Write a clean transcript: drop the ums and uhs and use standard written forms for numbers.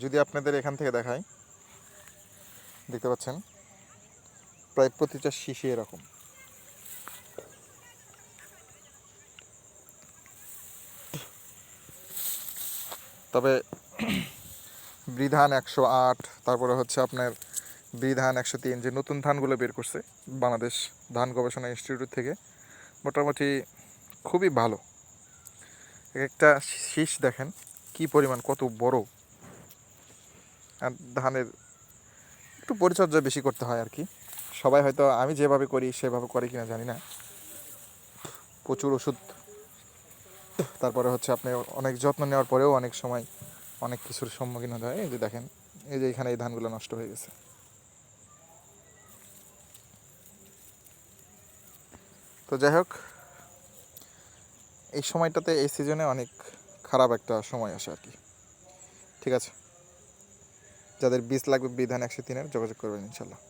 যদি আপনাদের এখান থেকে দেখাই, দেখতে পাচ্ছেন প্রায় প্রতিটা শীষে এরকম। তবে বিধান 108, তারপরে হচ্ছে আপনার বিধান 103, যে নতুন ধানগুলো বের করছে বাংলাদেশ ধান গবেষণা ইনস্টিটিউট থেকে, মোটামুটি খুবই ভালো। একটা শীষ দেখেন কি পরিমাণ, কত বড়। আর ধানের একটু পরিচর্যা বেশি করতে হয় আর কি। সবাই হয়তো আমি যেভাবে করি সেভাবে করে কিনা জানি না। প্রচুর ওষুধ, তারপরে হচ্ছে আপনি অনেক যত্ন নেওয়ার পরেও অনেক সময় অনেক কিছুর সম্মুখীন হতে হয়। এই যে দেখেন, এই যে এখানে এই ধানগুলো নষ্ট হয়ে গেছে। তো যাই হোক, এই সময়টাতে এই সিজনে অনেক খারাপ একটা সময় আসে আর কি। ঠিক আছে, যাদের বীজ লাগবে বিধান 103-এর যোগাযোগ করবেন ইনশাল্লাহ।